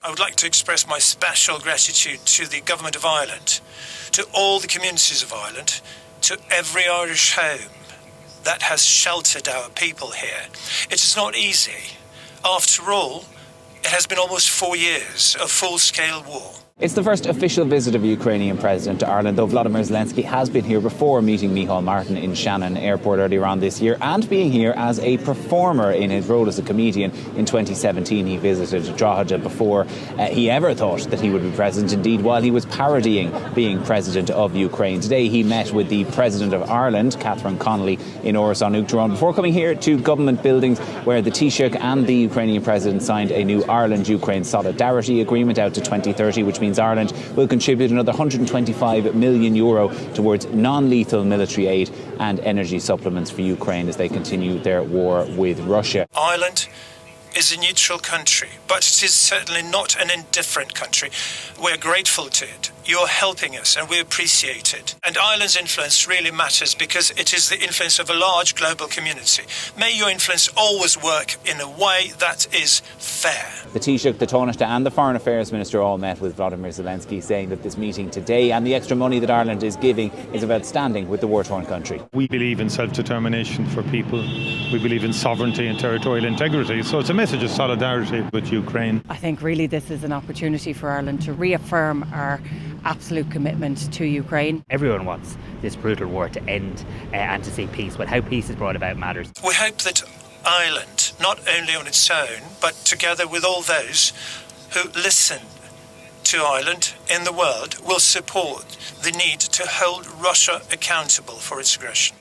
I would like to express my special gratitude to the Government of Ireland, to all the communities of Ireland, to every Irish home that has sheltered our people here. It is not easy. After all, it has been almost 4 years of full-scale war. It's the first official visit of a Ukrainian president to Ireland, though Volodymyr Zelensky has been here before, meeting Micheál Martin in Shannon Airport earlier on this year, and being here as a performer in his role as a comedian. In 2017 he visited Drogheda before he ever thought that he would be president, indeed while he was parodying being president of Ukraine. Today he met with the President of Ireland, Catherine Connolly, in Áras an Uachtaráin, before coming here to government buildings where the Taoiseach and the Ukrainian president signed a new Ireland-Ukraine solidarity agreement out to 2030, which means Ireland will contribute another €125 million towards non-lethal military aid and energy supplements for Ukraine as they continue their war with Russia. Ireland is a neutral country, but it is certainly not an indifferent country. We're grateful to it. You're helping us and we appreciate it. And Ireland's influence really matters because it is the influence of a large global community. May your influence always work in a way that is fair. The Taoiseach, the Taoiseach and the Foreign Affairs Minister all met with Volodymyr Zelensky, saying that this meeting today and the extra money that Ireland is giving is about standing with the war-torn country. We believe in self-determination for people. We believe in sovereignty and territorial integrity. So it's a message of solidarity with Ukraine. I think really this is an opportunity for Ireland to reaffirm our absolute commitment to Ukraine. Everyone wants this brutal war to end and to see peace, but how peace is brought about matters. We hope that Ireland, not only on its own, but together with all those who listen to Ireland in the world, will support the need to hold Russia accountable for its aggression.